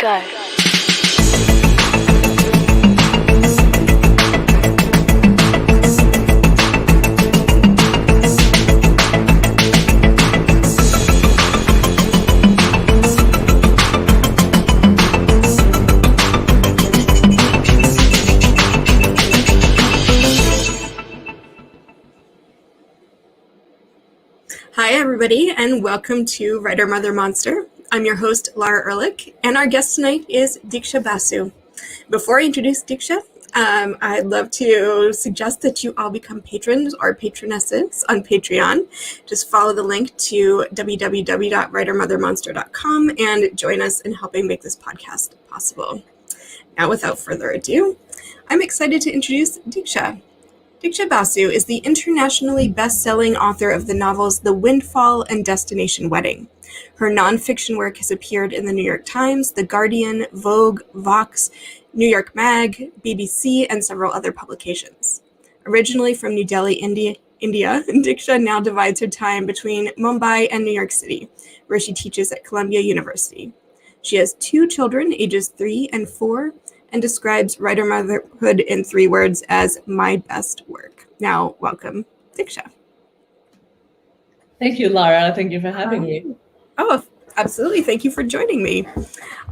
Go. Hi, everybody, and welcome to Writer Mother Monster. I'm your host, Lara Ehrlich, and our guest tonight is Diksha Basu. Before I introduce Diksha, I'd love to suggest that you all become patrons or patronesses on Patreon. Just follow the link to www.writermothermonster.com and join us in helping make this podcast possible. Now, without further ado, I'm excited to introduce Diksha. Diksha Basu is the internationally best-selling author of the novels The Windfall and Destination Wedding. Her nonfiction work has appeared in the New York Times, The Guardian, Vogue, Vox, New York Mag, BBC, and several other publications. Originally from New Delhi, India, Diksha now divides her time between Mumbai and New York City, where she teaches at Columbia University. She has 2 children, ages 3 and 4, and describes writer motherhood in 3 words as my best work. Now, welcome, Diksha. Thank you, Lara. Thank you for having me. Oh, absolutely. Thank you for joining me.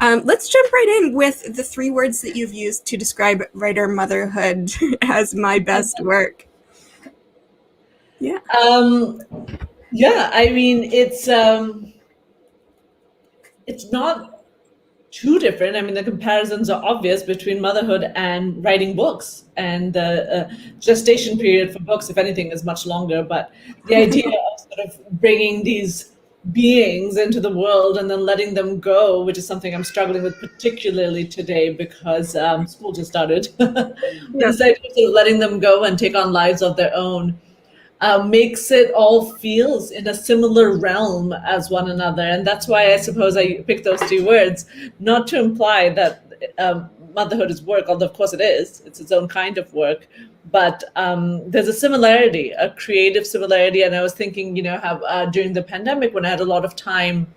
Let's jump right in with the 3 words that you've used to describe writer motherhood as my best work. Yeah. I mean, it's not too different. I mean, the comparisons are obvious between motherhood and writing books, and the gestation period for books, if anything, is much longer. But the idea of sort of bringing these beings into the world and then letting them go, which is something I'm struggling with particularly today because school just started. This idea of sort of letting them go and take on lives of their own makes it all feels in a similar realm as one another. And that's why I suppose I picked those 2 words, not to imply that motherhood is work, although of course it is. It's its own kind of work. But there's a similarity, a creative similarity. And I was thinking, how during the pandemic, when I had a lot of time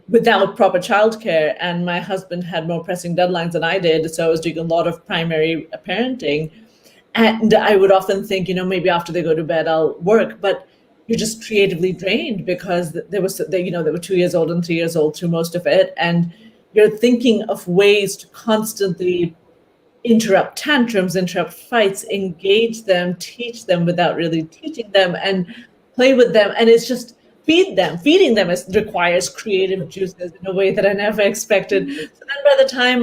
without proper childcare, and my husband had more pressing deadlines than I did, so I was doing a lot of primary parenting. And I would often think, maybe after they go to bed, I'll work. But you're just creatively drained because they were 2 years old and 3 years old through most of it. And you're thinking of ways to constantly interrupt tantrums, interrupt fights, engage them, teach them without really teaching them, and play with them. And it's just feeding them requires creative juices in a way that I never expected. So then by the time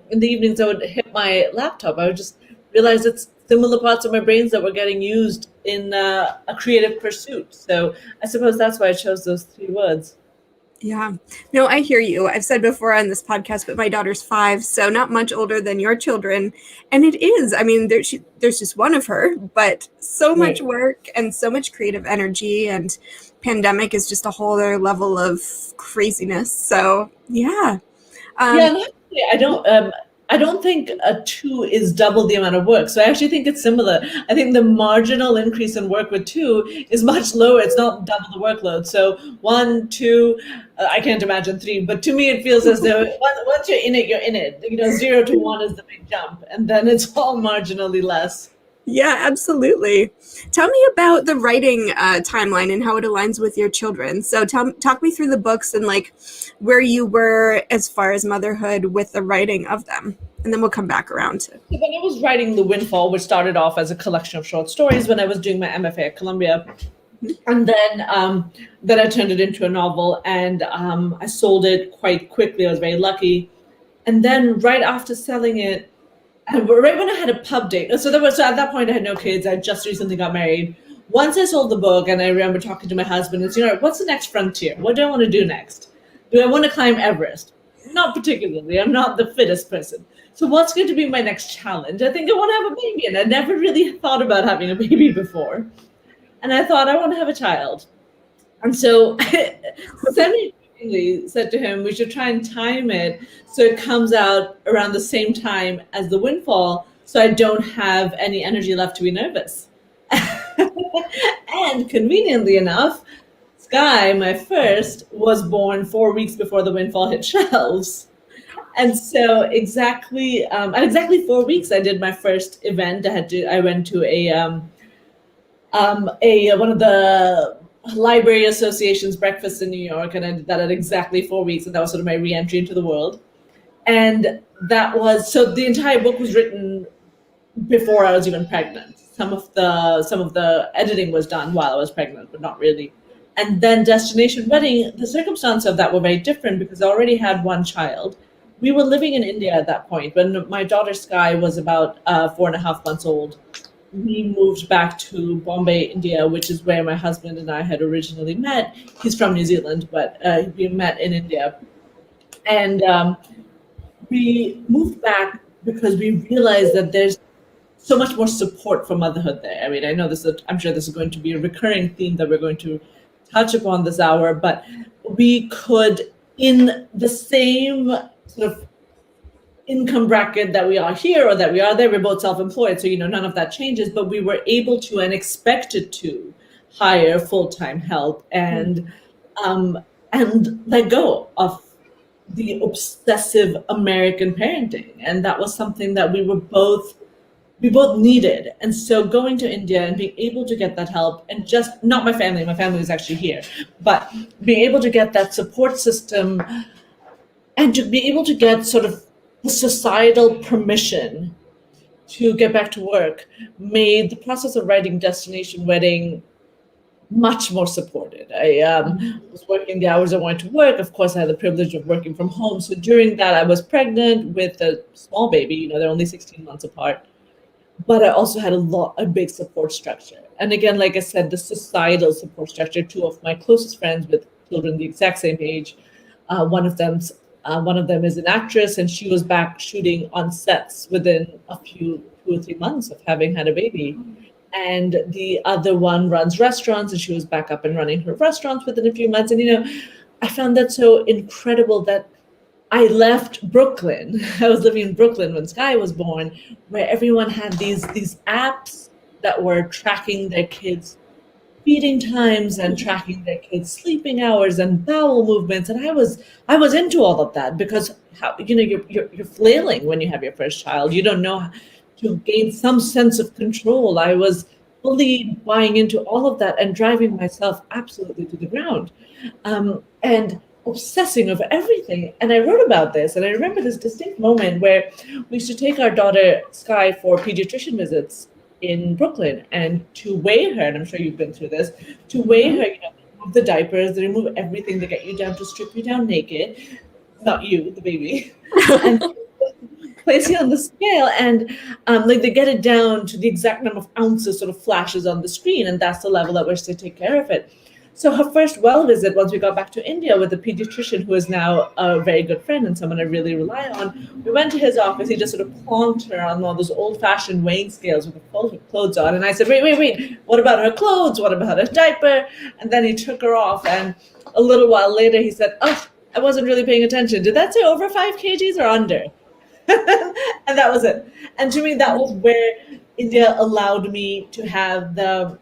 in the evenings I would hit my laptop, I would just realize it's similar parts of my brains that were getting used in a creative pursuit. So I suppose that's why I chose those 3 words. Yeah. No, I hear you. I've said before on this podcast, but my daughter's 5, so not much older than your children. And it is, I mean, there's just one of her, but so much work and so much creative energy, and pandemic is just a whole other level of craziness. So, yeah. I don't think a 2 is double the amount of work. So I actually think it's similar. I think the marginal increase in work with 2 is much lower. It's not double the workload. So 1, 2, I can't imagine 3. But to me, it feels as though once you're in it, you're in it. 0 to 1 is the big jump. And then it's all marginally less. Yeah, absolutely. Tell me about the writing timeline and how it aligns with your children. So talk me through the books and where you were as far as motherhood with the writing of them. And then we'll come back around to. When I was writing The Windfall, which started off as a collection of short stories when I was doing my MFA at Columbia. And then I turned it into a novel, and I sold it quite quickly. I was very lucky. And then right after selling it, and right when I had a pub date, so at that point I had no kids. I just recently got married. Once I sold the book, and I remember talking to my husband, and what's the next frontier? What do I want to do next? Do I want to climb Everest? Not particularly. I'm not the fittest person. So what's going to be my next challenge? I think I want to have a baby, and I never really thought about having a baby before. And I thought I want to have a child. And so semi-jokingly said to him, we should try and time it so it comes out around the same time as The Windfall, so I don't have any energy left to be nervous. And conveniently enough, Sky, my first, was born 4 weeks before The Windfall hit shelves. And so at exactly 4 weeks, I did my first event. I went to one of the library association's breakfasts in New York, and I did that at exactly 4 weeks, and that was sort of my re-entry into the world. And so the entire book was written before I was even pregnant. Some of the editing was done while I was pregnant, but not really. And then Destination Wedding, the circumstances of that were very different because I already had one child. We were living in India at that point. When my daughter Sky was about 4.5 months old, we moved back to Bombay, India, which is where my husband and I had originally met. He's from New Zealand, but we met in India. And we moved back because we realized that there's so much more support for motherhood there. I mean, I know I'm sure this is going to be a recurring theme that we're going to touch upon this hour, but we could, in the same sort of income bracket that we are here or that we are there, we're both self-employed, so none of that changes, but we were able to and expected to hire full-time help and let go of the obsessive American parenting. And that was something that we both needed. And so going to India and being able to get that help, and just not my family was actually here, but being able to get that support system and to be able to get sort of the societal permission to get back to work made the process of writing Destination Wedding much more supported. I was working the hours I wanted to work. Of course, I had the privilege of working from home. So during that, I was pregnant with a small baby. They're only 16 months apart. But I also had a big support structure. And again, like I said, the societal support structure. Two of my closest friends with children the exact same age. One of them is an actress, and she was back shooting on sets within 2 or 3 months of having had a baby. And the other one runs restaurants, and she was back up and running her restaurants within a few months. And, I found that so incredible that I left Brooklyn. I was living in Brooklyn when Sky was born, where everyone had these apps that were tracking their kids' feeding times and tracking their kids' sleeping hours and bowel movements. And I was into all of that because you're flailing when you have your first child. You don't know to gain some sense of control. I was fully buying into all of that and driving myself absolutely to the ground. And obsessing over everything. And I wrote about this, and I remember this distinct moment where we used to take our daughter Sky for pediatrician visits in Brooklyn, and to weigh her, and I'm sure you've been through this, to weigh her, they remove the diapers, they remove everything, they get you down to strip you down naked, not you, the baby, and place you on the scale, and they get it down to the exact number of ounces sort of flashes on the screen, and that's the level at which they take care of it. So her first well visit, once we got back to India with a pediatrician who is now a very good friend and someone I really rely on, we went to his office. He just sort of plonked her on one of those old-fashioned weighing scales with the clothes on. And I said, wait, what about her clothes? What about her diaper? And then he took her off. And a little while later, he said, oh, I wasn't really paying attention. Did that say over 5 kgs or under? And that was it. And to me, that was where India allowed me to have the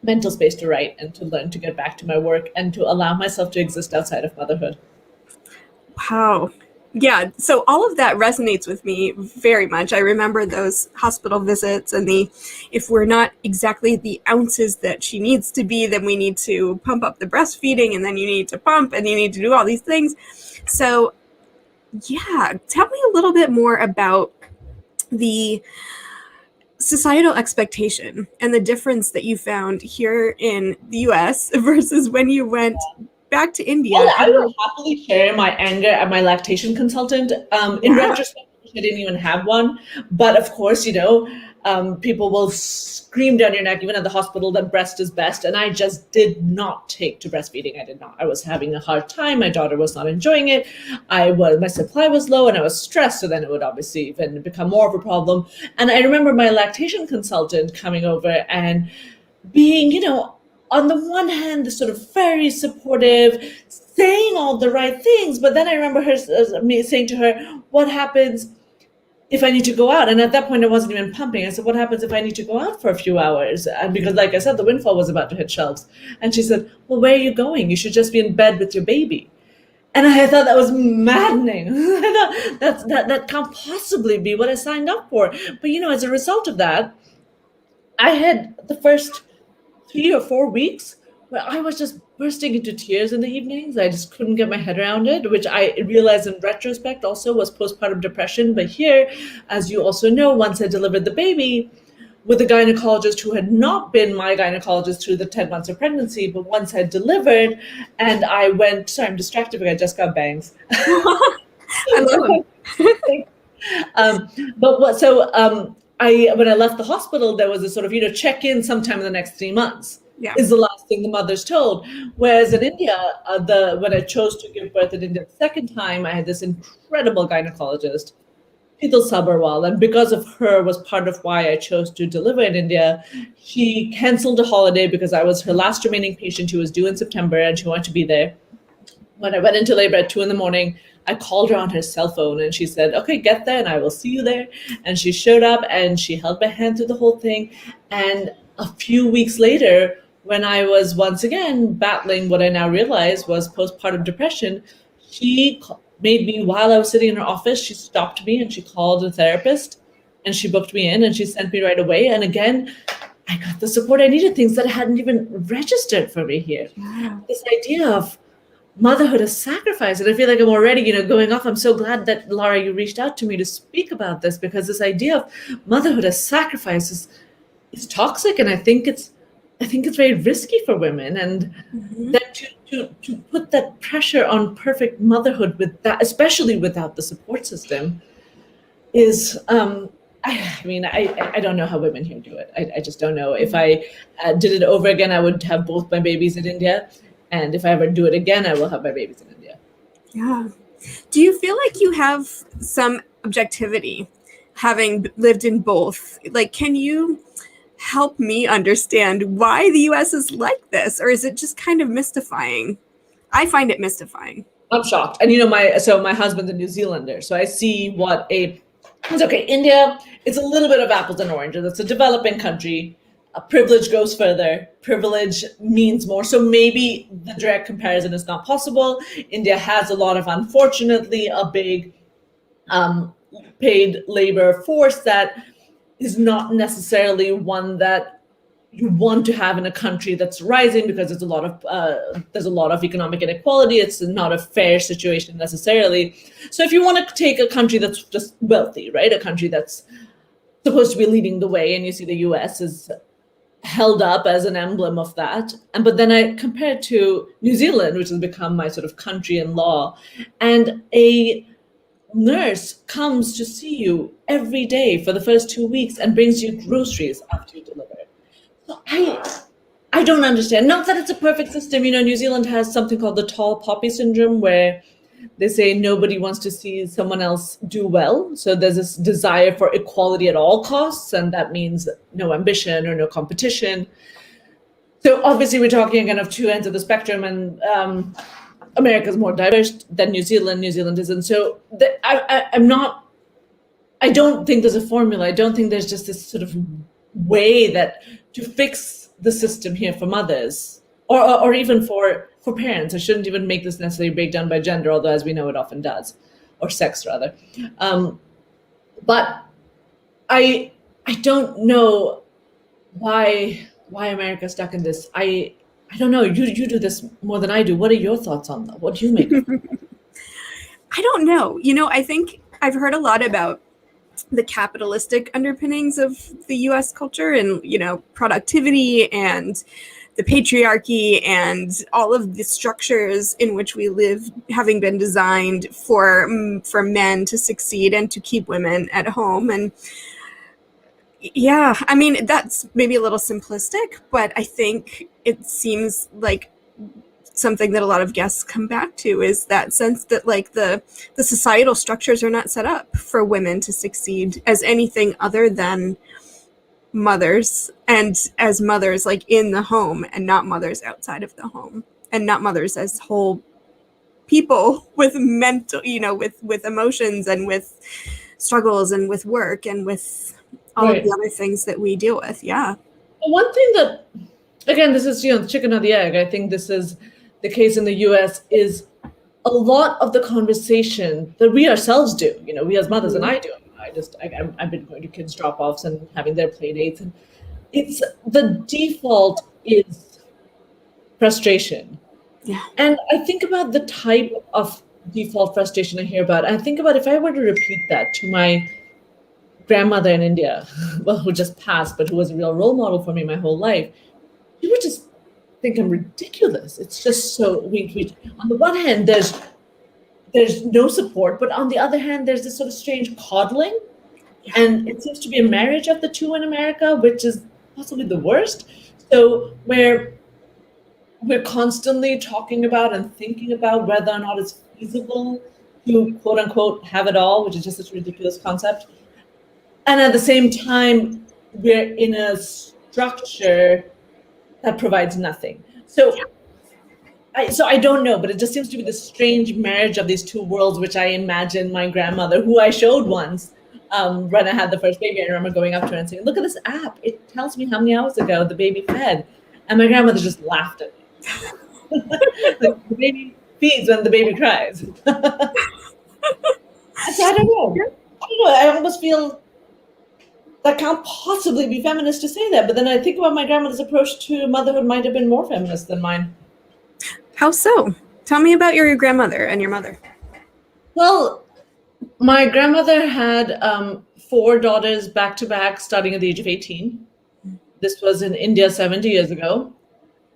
mental space to write and to learn to get back to my work and to allow myself to exist outside of motherhood. Wow. Yeah. So all of that resonates with me very much. I remember those hospital visits and if we're not exactly the ounces that she needs to be, then we need to pump up the breastfeeding, and then you need to pump and you need to do all these things. So yeah, tell me a little bit more about the societal expectation and the difference that you found here in the US versus when you went back to India. Well, I will happily share my anger at my lactation consultant. In retrospect, I didn't even have one. But of course, people will scream down your neck, even at the hospital, that breast is best. And I just did not take to breastfeeding. I did not. I was having a hard time. My daughter was not enjoying it. My supply was low and I was stressed. So then it would obviously even become more of a problem. And I remember my lactation consultant coming over and being, on the one hand, the sort of very supportive, saying all the right things. But then I remember me saying to her, what happens if I need to go out? And at that point, I wasn't even pumping. I said, what happens if I need to go out for a few hours? And because, like I said, the Windfall was about to hit shelves. And she said, well, where are you going? You should just be in bed with your baby. And I thought that was maddening. I thought that can't possibly be what I signed up for. But as a result of that, I had the first 3 or 4 weeks where I was just bursting into tears in the evenings. I just couldn't get my head around it, which I realized in retrospect also was postpartum depression. But here, as you also know, once I delivered the baby with a gynecologist who had not been my gynecologist through the 10 months of pregnancy, but once I delivered and I went, sorry, I'm distracted because I just got bangs. I love them. When I left the hospital, there was a sort of, check in sometime in the next 3 months. Yeah. Is the last thing the mother's told. Whereas in India, when I chose to give birth in India the second time, I had this incredible gynecologist, Pital Sabharwal, and because of her was part of why I chose to deliver in India. She canceled a holiday because I was her last remaining patient who was due in September and she wanted to be there. When I went into labor at 2 a.m, I called her on her cell phone and she said, okay, get there and I will see you there. And she showed up and she held my hand through the whole thing. And a few weeks later, when I was once again battling what I now realize was postpartum depression, she made me, while I was sitting in her office, she stopped me and she called a therapist and she booked me in and she sent me right away. And again, I got the support I needed, things that hadn't even registered for me here. Wow. This idea of motherhood as sacrifice. And I feel like I'm already, going off. I'm so glad that, Laura, you reached out to me to speak about this, because this idea of motherhood as sacrifice is toxic. And I think it's very risky for women. And that to put that pressure on perfect motherhood with that, especially without the support system, is, I don't know how women here do it. I just don't know. If I did it over again, I would have both my babies in India. And if I ever do it again, I will have my babies in India. Yeah. Do you feel like you have some objectivity having lived in both? Like, can you help me understand why the US is like this? Or is it just kind of mystifying? I find it mystifying. I'm shocked. And my husband's a New Zealander. So I see it's okay. India, it's a little bit of apples and oranges. It's a developing country. Privilege goes further. Privilege means more. So maybe the direct comparison is not possible. India has a lot of, unfortunately, a big paid labor force that is not necessarily one that you want to have in a country that's rising, because there's a lot of economic inequality. It's not a fair situation necessarily. So if you want to take a country that's just wealthy, right, a country that's supposed to be leading the way, and you see the US is held up as an emblem of that. But then I compare it to New Zealand, which has become my sort of country in law, and a nurse comes to see you every day for the first 2 weeks and brings you groceries after you deliver. So I don't understand. Not that it's a perfect system. New Zealand has something called the tall poppy syndrome, where they say nobody wants to see someone else do well. So there's this desire for equality at all costs, and that means no ambition or no competition. So obviously we're talking again of two ends of the spectrum, and America is more diverse than New Zealand. New Zealand isn't. So I don't think there's a formula. I don't think there's just this sort of way that to fix the system here for mothers, or even for parents. I shouldn't even make this necessarily break down by gender, although as we know it often does, or sex rather. But I don't know why America's stuck in this. I don't know. You do this more than I do. What are your thoughts on that? What do you make of it? I don't know. I think I've heard a lot about the capitalistic underpinnings of the US culture, and, productivity and the patriarchy and all of the structures in which we live having been designed for men to succeed and to keep women at home. And yeah, that's maybe a little simplistic, but I think it seems like something that a lot of guests come back to is that sense that like the societal structures are not set up for women to succeed as anything other than mothers, and as mothers like in the home, and not mothers outside of the home, and not mothers as whole people with mental, with emotions and with struggles and with work and with all of the other things that we deal with. Yeah. One thing that, again, this is the chicken or the egg. I think this is the case in the US, is a lot of the conversation that we ourselves do, we as mothers, and I do. I've been going to kids drop-offs and having their play dates, and it's the default is frustration. Yeah. And I think about the type of default frustration I hear about. I think about if I were to repeat that to my grandmother in India, well, who just passed, but who was a real role model for me my whole life, she would just think I'm ridiculous. It's just so we on the one hand, there's no support, but on the other hand, there's this sort of strange coddling. And it seems to be a marriage of the two in America, which is possibly the worst. So where we're constantly talking about and thinking about whether or not it's feasible to quote unquote have it all, which is just such a ridiculous concept. And at the same time, we're in a structure that provides nothing. So I don't know, but it just seems to be this strange marriage of these two worlds, which I imagine my grandmother, who I showed once when I had the first baby, I remember going up to her and saying, "Look at this app. It tells me how many hours ago the baby fed." And my grandmother just laughed at me. Like, the baby feeds when the baby cries. So I don't know. I almost feel that can't possibly be feminist to say that. But then I think about my grandmother's approach to motherhood might have been more feminist than mine. How so? Tell me about your grandmother and your mother. Well, my grandmother had 4 daughters back to back starting at the age of 18. This was in India 70 years ago.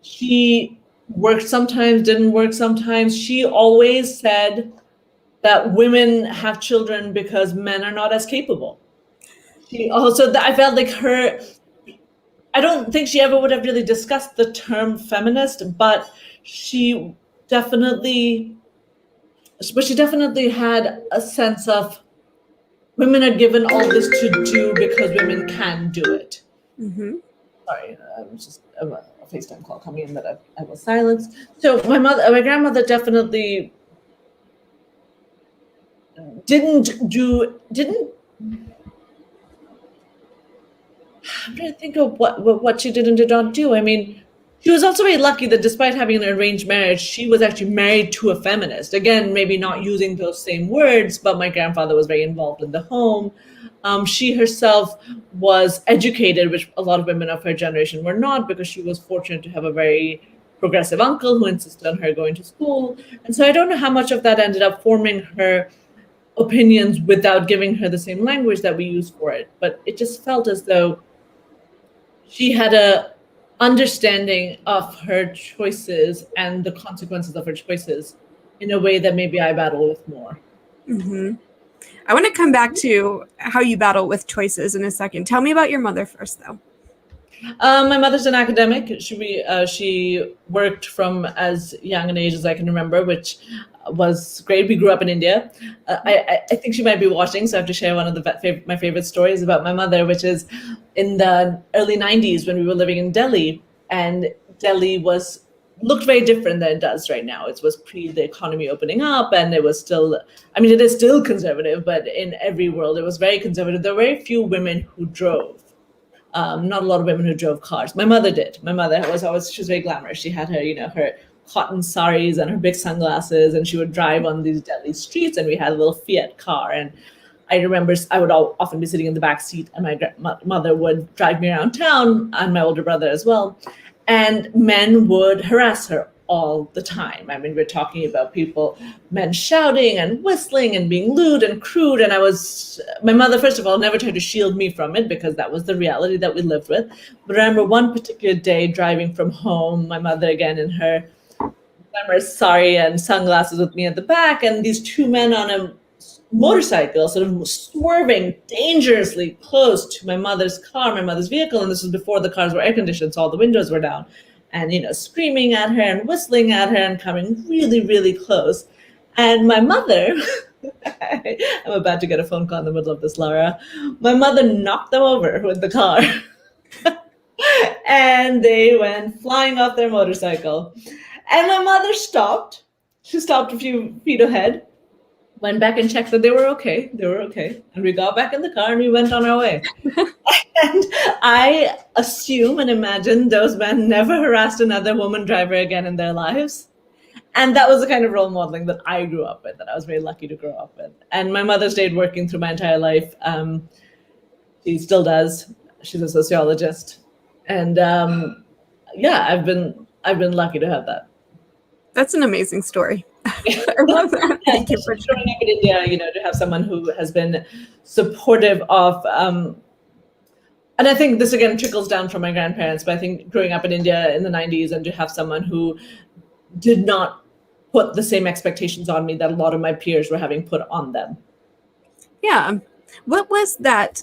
She worked sometimes, didn't work sometimes. She always said that women have children because men are not as capable. She also, I felt like I don't think she ever would have really discussed the term feminist, but she definitely had a sense of women are given all this to do because women can do it. Mm-hmm. Sorry, just a FaceTime call coming in that I was silenced. So my grandmother definitely didn't. I'm trying to think of what she did and did not do. I mean, she was also very lucky that despite having an arranged marriage, she was actually married to a feminist. Again, maybe not using those same words, but my grandfather was very involved in the home. She herself was educated, which a lot of women of her generation were not, because she was fortunate to have a very progressive uncle who insisted on her going to school. And so I don't know how much of that ended up forming her opinions without giving her the same language that we use for it. But it just felt as though she had a understanding of her choices and the consequences of her choices in a way that maybe I battle with more. Mm-hmm. I want to come back to how you battle with choices in a second. Tell me about your mother first, though. My mother's an academic. She worked from as young an age as I can remember, which was great. We grew up in India. I think she might be watching, so I have to share one of my favorite stories about my mother, which is in the early 90s when we were living in Delhi, and Delhi looked very different than it does right now. It was pre the economy opening up, and it was still, it is still conservative, but in every world it was very conservative. There were very few women who drove. Not a lot of women who drove cars. My mother did. My mother she was very glamorous. She had her, her cotton saris and her big sunglasses, and she would drive on these Delhi streets, and we had a little Fiat car. And I remember I would often be sitting in the back seat, and my mother would drive me around town, and my older brother as well. And men would harass her all the time. We're talking about men shouting and whistling and being lewd and crude. And my mother, first of all, never tried to shield me from it because that was the reality that we lived with. But I remember one particular day driving from home, my mother again in her glamorous sari and sunglasses with me at the back, and these 2 men on a motorcycle sort of swerving dangerously close to my mother's vehicle. And this was before the cars were air conditioned, so all the windows were down. And, screaming at her and whistling at her and coming really, really close. And my mother, I'm about to get a phone call in the middle of this, Laura. My mother knocked them over with the car. And they went flying off their motorcycle. And my mother stopped. She stopped a few feet ahead, went back and checked that they were okay. And we got back in the car and we went on our way. And I assume and imagine those men never harassed another woman driver again in their lives. And that was the kind of role modeling that I grew up with, that I was very lucky to grow up with. And my mother stayed working through my entire life. She still does. She's a sociologist. And yeah, I've been lucky to have that. That's an amazing story. I love that. Thank you for growing up in India, to have someone who has been supportive of, and I think this again trickles down from my grandparents, but I think growing up in India in the 90s and to have someone who did not put the same expectations on me that a lot of my peers were having put on them. Yeah. What was that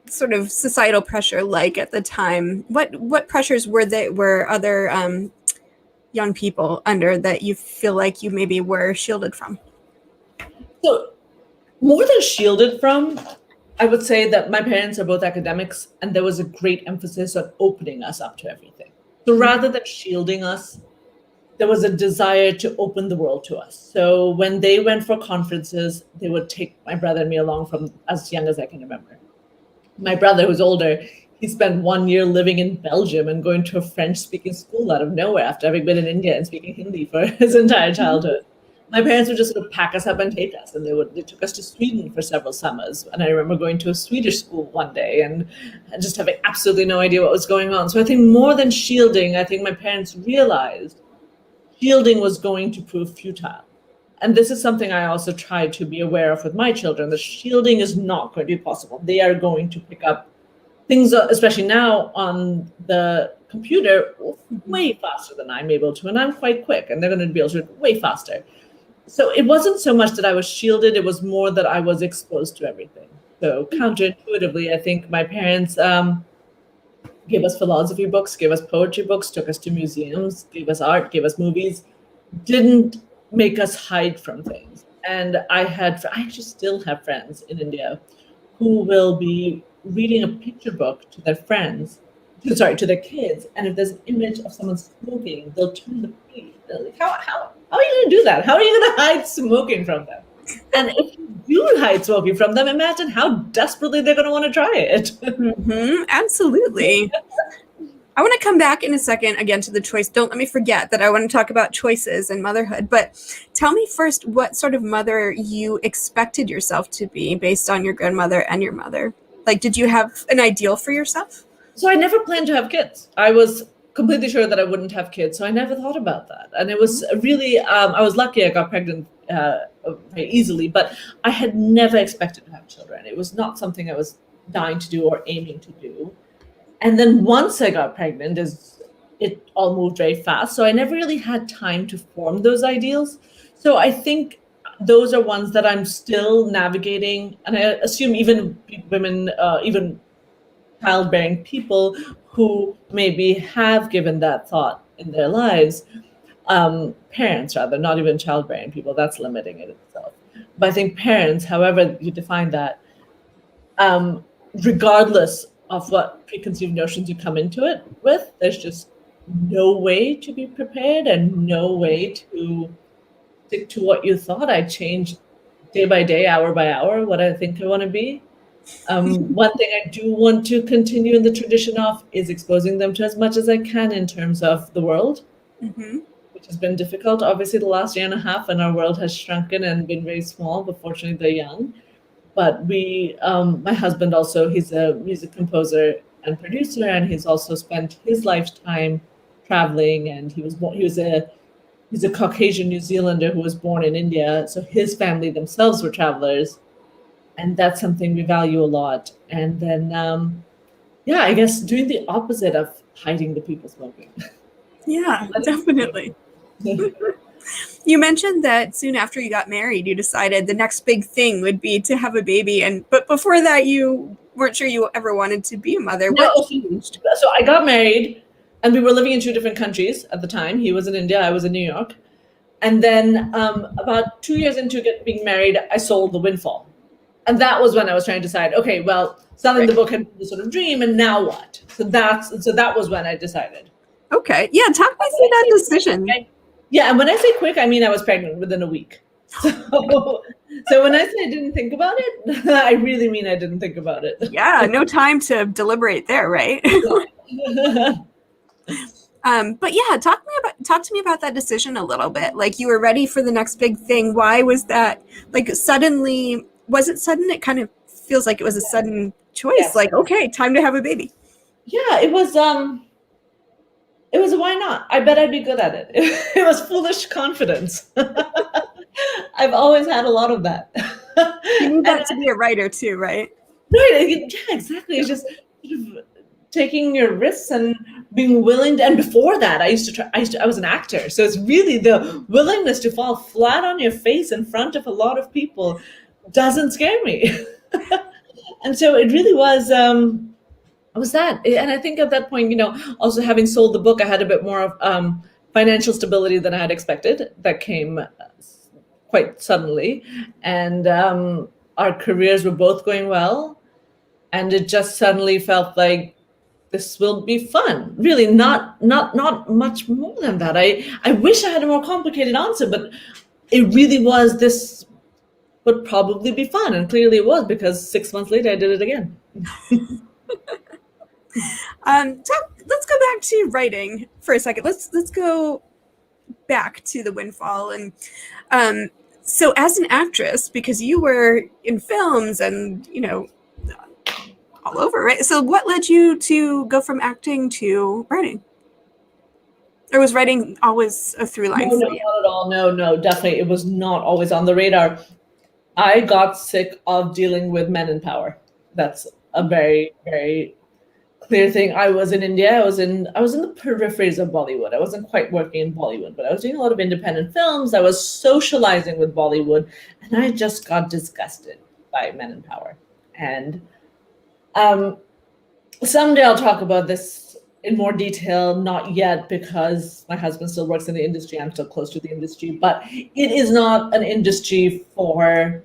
sort of societal pressure like at the time? What pressures were other young people under that you feel like you maybe were shielded from? So more than shielded from, I would say that my parents are both academics, and there was a great emphasis on opening us up to everything. So rather than shielding us, there was a desire to open the world to us. So when they went for conferences, they would take my brother and me along from as young as I can remember. My brother, who's older, he spent 1 year living in Belgium and going to a French-speaking school out of nowhere after having been in India and speaking Hindi for his entire childhood. My parents would just sort of pack us up and take us, and they took us to Sweden for several summers. And I remember going to a Swedish school one day and just having absolutely no idea what was going on. So I think more than shielding, I think my parents realized shielding was going to prove futile. And this is something I also try to be aware of with my children, that shielding is not going to be possible. They are going to pick up things, especially now on the computer, way faster than I'm able to. And I'm quite quick, and they're going to be able to do it way faster. So it wasn't so much that I was shielded, it was more that I was exposed to everything. So counterintuitively, I think my parents gave us philosophy books, gave us poetry books, took us to museums, gave us art, gave us movies, didn't make us hide from things. And I actually still have friends in India who will be reading a picture book to their friends, to their kids. And if there's an image of someone smoking, they'll turn the page. They're like, how are you going to do that? How are you going to hide smoking from them? And if you do hide smoking from them, imagine how desperately they're going to want to try it. Mm-hmm, absolutely. I want to come back in a second again to the choice. Don't let me forget that I want to talk about choices and motherhood. But tell me first what sort of mother you expected yourself to be based on your grandmother and your mother. Like, did you have an ideal for yourself? So I never planned to have kids. I was completely sure that I wouldn't have kids. So I never thought about that. And it was really, I was lucky I got pregnant very easily, but I had never expected to have children. It was not something I was dying to do or aiming to do. And then once I got pregnant, it all moved very fast. So I never really had time to form those ideals. So I think those are ones that I'm still navigating. And I assume even women, even childbearing people who maybe have given that thought in their lives, parents rather, not even childbearing people, that's limiting it itself. But I think parents, however you define that, regardless of what preconceived notions you come into it with, there's just no way to be prepared and no way to stick to what you thought. I change day by day, hour by hour, what I think I want to be. One thing I do want to continue in the tradition of is exposing them to as much as I can in terms of the world, which has been difficult. Obviously, the last year and a half, and our world has shrunken and been very small, but fortunately they're young. But my husband also, he's a music composer and producer, and he's also spent his lifetime traveling. And he's a Caucasian New Zealander who was born in India, so his family themselves were travelers, and that's something we value a lot. And then, I guess doing the opposite of hiding the people smoking. Yeah, definitely. You mentioned that soon after you got married, you decided the next big thing would be to have a baby. But before that, you weren't sure you ever wanted to be a mother. No. What changed? So I got married, and we were living in 2 different countries at the time. He was in India, I was in New York. And then about 2 years into being married, I sold the Windfall. And that was when I was trying to decide, okay, well, selling the book had been the sort of dream, and now what? So that was when I decided. Okay. Yeah, talk me through that decision. Yeah, and when I say quick, I mean I was pregnant within a week. So when I say I didn't think about it, I really mean I didn't think about it. Yeah, no time to deliberate there, right? But yeah, talk to me about that decision a little bit. Like, you were ready for the next big thing. Why was that? Like, suddenly, was it sudden? It kind of feels like it was a sudden choice. Yes. Like, okay, time to have a baby. Yeah, it was a why not? I bet I'd be good at it. It was foolish confidence. I've always had a lot of that. You need that to be a writer too, right? Right. Yeah, exactly. It's just sort of taking your risks and being willing to, and before that I was an actor. So it's really the willingness to fall flat on your face in front of a lot of people doesn't scare me. And so it really was that. And I think at that point, also having sold the book, I had a bit more of financial stability than I had expected. That came quite suddenly. And our careers were both going well. And it just suddenly felt like this will be fun. Really, not much more than that. I wish I had a more complicated answer, but it really was, this would probably be fun. And clearly it was, because 6 months later I did it again. Let's go back to writing for a second. Let's go back to the Windfall. And so as an actress, because you were in films and, all over, right? So what led you to go from acting to writing? Or was writing always a through line No, for you? not at all. No, definitely. It was not always on the radar. I got sick of dealing with men in power. That's a very, very clear thing. I was in India. I was in the peripheries of Bollywood. I wasn't quite working in Bollywood, but I was doing a lot of independent films. I was socializing with Bollywood, and I just got disgusted by men in power. And someday I'll talk about this in more detail, not yet, because my husband still works in the industry. I'm still close to the industry, but it is not an industry for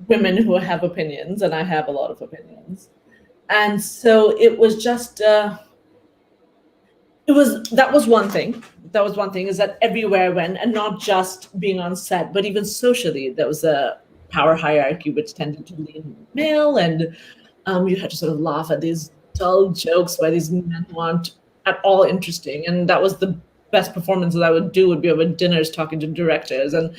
women who have opinions, and I have a lot of opinions. And so it was just, that was one thing. That was one thing, is that everywhere I went, and not just being on set, but even socially, there was a power hierarchy which tended to lean male, and you had to sort of laugh at these dull jokes by these men who aren't at all interesting. And that was the best performances I would do, would be over dinners talking to directors and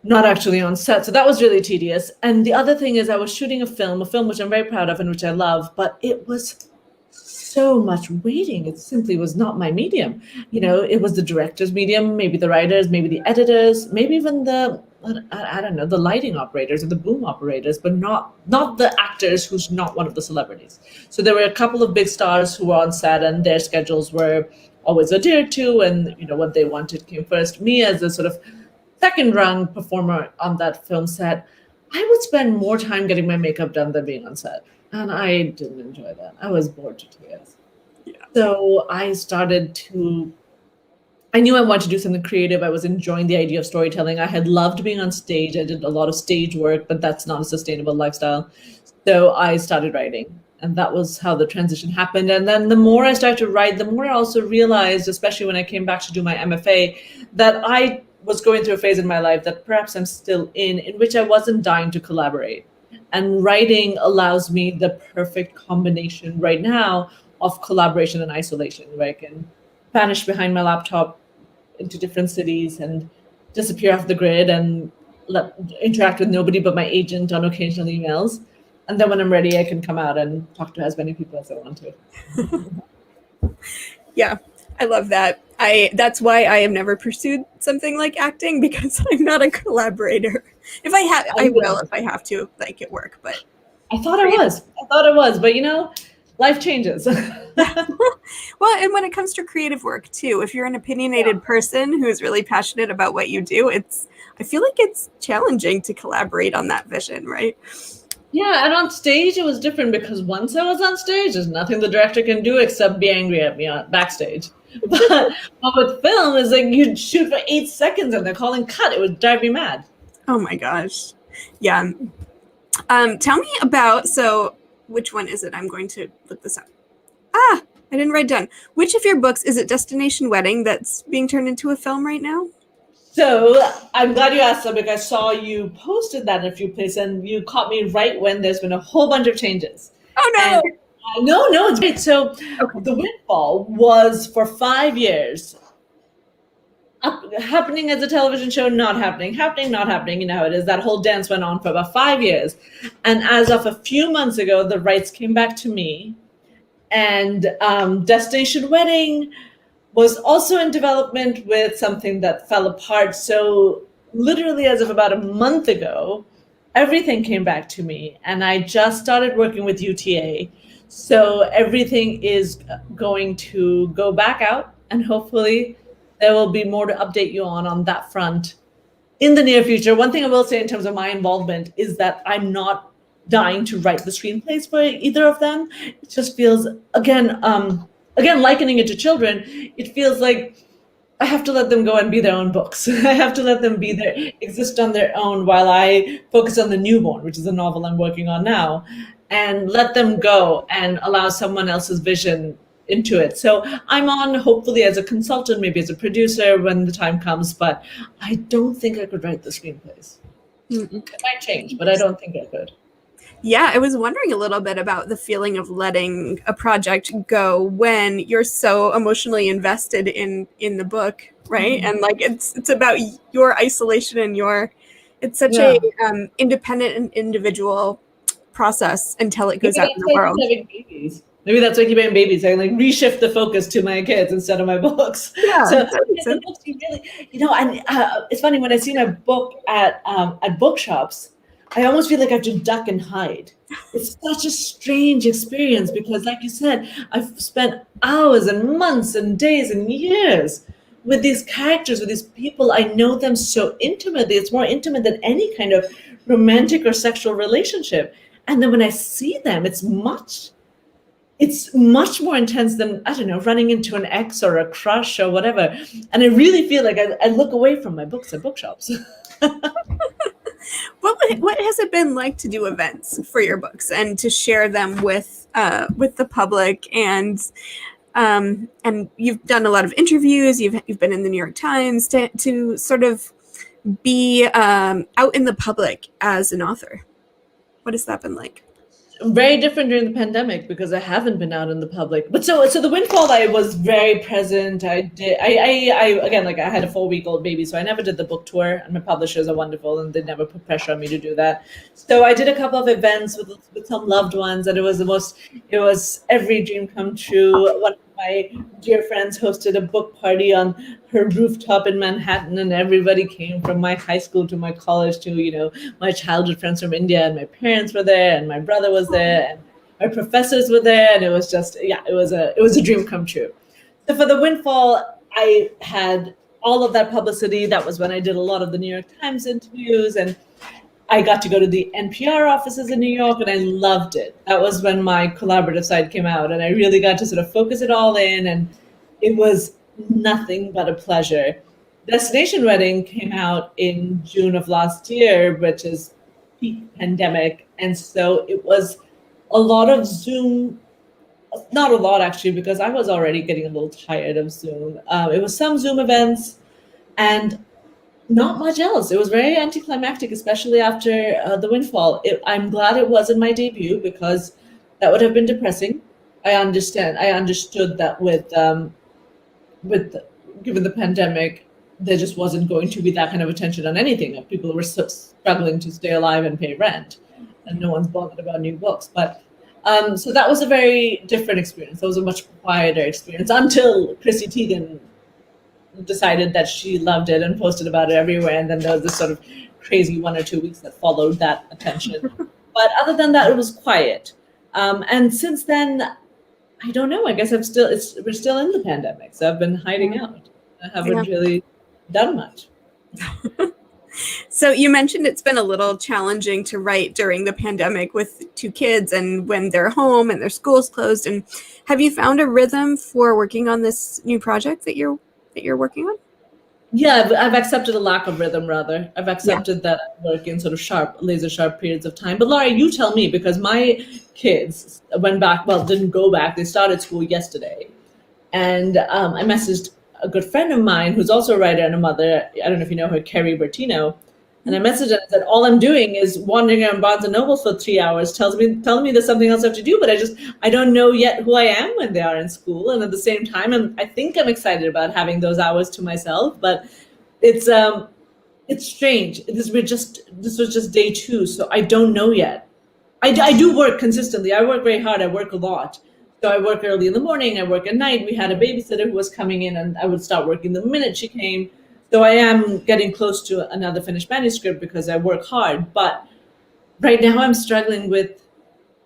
not actually on set. So that was really tedious. And the other thing is, I was shooting a film which I'm very proud of and which I love, but it was so much waiting. It simply was not my medium. It was the director's medium, maybe the writers, maybe the editors, maybe even the lighting operators or the boom operators, but not the actors who's not one of the celebrities. So there were a couple of big stars who were on set, and their schedules were always adhered to, and what they wanted came first. Me, as a sort of second rung performer on that film set, I would spend more time getting my makeup done than being on set. And I didn't enjoy that. I was bored to tears. Yeah. So I knew I wanted to do something creative. I was enjoying the idea of storytelling. I had loved being on stage. I did a lot of stage work, but that's not a sustainable lifestyle. So I started writing, and that was how the transition happened. And then the more I started to write, the more I also realized, especially when I came back to do my MFA, that I was going through a phase in my life that perhaps I'm still in which I wasn't dying to collaborate. And writing allows me the perfect combination right now of collaboration and isolation, where I can vanish behind my laptop into different cities and disappear off the grid and interact with nobody but my agent on occasional emails. And then when I'm ready, I can come out and talk to as many people as I want to. Yeah, I love that. That's why I have never pursued something like acting, because I'm not a collaborator. If I have, I will if I have to make it work. But I thought I was, but life changes. Well, and when it comes to creative work too, if you're an opinionated person who's really passionate about what you do, I feel like it's challenging to collaborate on that vision, right? Yeah, and on stage it was different, because once I was on stage, there's nothing the director can do except be angry at me backstage. But with film, it's like you'd shoot for 8 seconds and they're calling cut. It would drive me mad. Oh my gosh. Yeah. Tell me about, so which one is it? I'm going to look this up. I didn't write down. Which of your books is it Destination Wedding that's being turned into a film right now? So I'm glad you asked that, because I saw you posted that in a few places, and you caught me right when there's been a whole bunch of changes. Oh no! No, it's great. So Okay. the Windfall was for 5 years happening as a television show, not happening, happening, not happening. You know how it is. That whole dance went on for about 5 years. And as of a few months ago, the rights came back to me. And Destination Wedding was also in development with something that fell apart. So literally as of about a month ago, everything came back to me. And I just started working with UTA. So everything is going to go back out, and hopefully there will be more to update you on that front in the near future. One thing I will say in terms of my involvement is that I'm not dying to write the screenplays for either of them. It just feels, again, likening it to children, it feels like I have to let them go and be their own books. I have to let them be there, exist on their own while I focus on The Newborn, which is a novel I'm working on now, and let them go and allow someone else's vision into it. So I'm on hopefully as a consultant, maybe as a producer when the time comes, but I don't think I could write the screenplays. Mm-mm. It might change, but I don't think I could. Yeah, I was wondering a little bit about the feeling of letting a project go when you're so emotionally invested in the book, right? Mm-hmm. And like it's about your isolation and it's such Yeah. a independent and individual process until it goes Maybe out in that's the why I world. keep having babies. Maybe that's why I keep having babies. I like reshift the focus to my kids instead of my books. Yeah, So that makes the sense. books, you really, and it's funny when I see my book at bookshops, I almost feel like I have to duck and hide. It's such a strange experience because, like you said, I've spent hours and months and days and years with these characters, with these people. I know them so intimately. It's more intimate than any kind of romantic or sexual relationship. And then when I see them, it's much more intense than, I don't know, running into an ex or a crush or whatever. And I really feel like I look away from my books at bookshops. What has it been like to do events for your books and to share them with the public and you've done a lot of interviews, you've been in the New York Times to sort of be out in the public as an author? What has that been like? Very different during the pandemic because I haven't been out in the public. But so the Windfall, I was very present. I did. I again, like I had a 4-week-old baby, so I never did the book tour. And my publishers are wonderful, and they never put pressure on me to do that. So I did a couple of events with some loved ones, and it was every dream come true. One of my dear friends hosted a book party on her rooftop in Manhattan, and everybody came from my high school to my college to my childhood friends from India, and my parents were there, and my brother was there, and my professors were there, and it was just it was a dream come true. So for the Windfall, I had all of that publicity. That was when I did a lot of the New York Times interviews, and I got to go to the NPR offices in New York, and I loved it. That was when my collaborative side came out, and I really got to sort of focus it all in, and it was nothing but a pleasure. Destination Wedding came out in June of last year, which is peak pandemic, and so it was a lot of Zoom. Not a lot, actually, because I was already getting a little tired of Zoom. It was some Zoom events, and not much else. It was very anticlimactic, especially after the Windfall. I'm glad it wasn't my debut because that would have been depressing. I understood that with given the pandemic, there just wasn't going to be that kind of attention on anything. People were struggling to stay alive and pay rent, and no one's bothered about new books. But so that was a very different experience. That was a much quieter experience until Chrissy Teigen decided that she loved it and posted about it everywhere. And then there was this sort of crazy 1 or 2 weeks that followed that attention. But other than that, it was quiet. And since then, I don't know. I guess we're still in the pandemic, so I've been hiding out. I haven't really done much. So you mentioned it's been a little challenging to write during the pandemic with 2 kids and when they're home and their school's closed. And have you found a rhythm for working on this new project that you're working on? Yeah, I've accepted a lack of rhythm, rather. I've accepted that I work in sort of laser sharp periods of time. But Laura, you tell me, because my kids didn't go back. They started school yesterday. And I messaged a good friend of mine who's also a writer and a mother. I don't know if you know her, Carrie Bertino. And I messaged her and said, all I'm doing is wandering around Barnes and Noble for 3 hours, telling me there's something else I have to do, but I don't know yet who I am when they are in school. And at the same time, I think I'm excited about having those hours to myself, but it's strange. This was just day 2, so I don't know yet. I do work consistently. I work very hard. I work a lot. So I work early in the morning. I work at night. We had a babysitter who was coming in, and I would start working the minute she came. So I am getting close to another finished manuscript because I work hard. But right now I'm struggling with,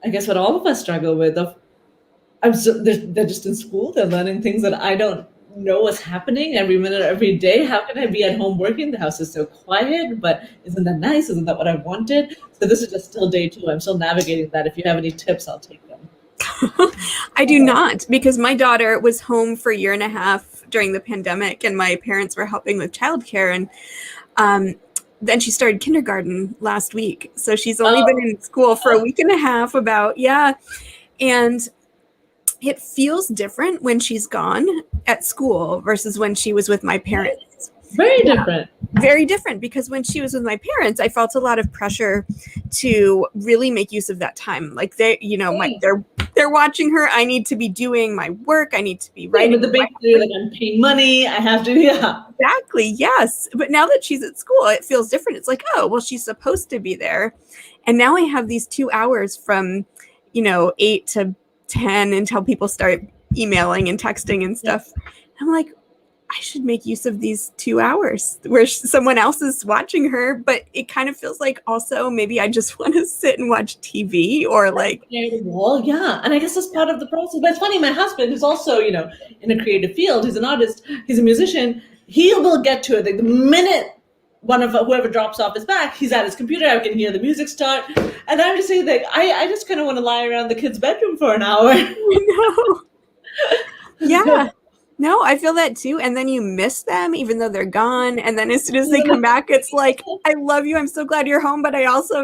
I guess, what all of us struggle with. They're just in school. They're learning things that I don't know what's happening every minute, every day. How can I be at home working? The house is so quiet, but isn't that nice? Isn't that what I wanted? So this is just still day 2. I'm still navigating that. If you have any tips, I'll take them. I do not, because my daughter was home for a year and a half during the pandemic, and my parents were helping with childcare, and then she started kindergarten last week. So she's only been in school for a week and a half and it feels different when she's gone at school versus when she was with my parents. Very different. Very different, because when she was with my parents, I felt a lot of pressure to really make use of that time. Like they're watching her. I need to be doing my work. I need to be writing. With the babysitter, like I'm paying money. I have to, Exactly, yes. But now that she's at school, it feels different. It's like, oh, well, she's supposed to be there. And now I have these 2 hours from, 8 to 10 until people start emailing and texting and stuff. Yeah. I'm like, I should make use of these 2 hours where someone else is watching her, but it kind of feels like also maybe I just want to sit and watch TV or like. Well, yeah. And I guess that's part of the process. But it's funny, my husband is also, in a creative field. He's an artist. He's a musician. He will get to it. Like the minute whoever drops off his back, he's at his computer. I can hear the music start. And I'm just saying, like, I just kind of want to lie around the kid's bedroom for an hour. No. Yeah. No, I feel that too. And then you miss them even though they're gone. And then as soon as they come back, it's like, I love you. I'm so glad you're home. But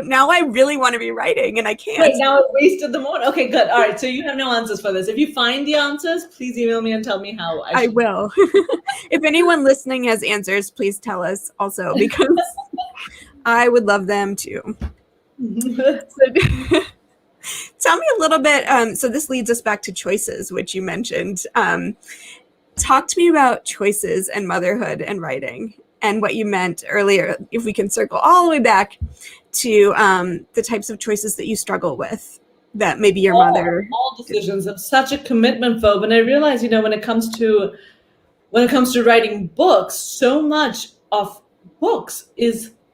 now I really want to be writing and I can't. Right, now I wasted the morning. Okay, good. All right. So you have no answers for this. If you find the answers, please email me and tell me how I will. If anyone listening has answers, please tell us also, because I would love them too. So, tell me a little bit. So this leads us back to choices, which you mentioned. Talk to me about choices and motherhood and writing and what you meant earlier, if we can circle all the way back to the types of choices that you struggle with that maybe your mother. All decisions. I'm such a commitment phobe. And I realize, when it comes to writing books, so much of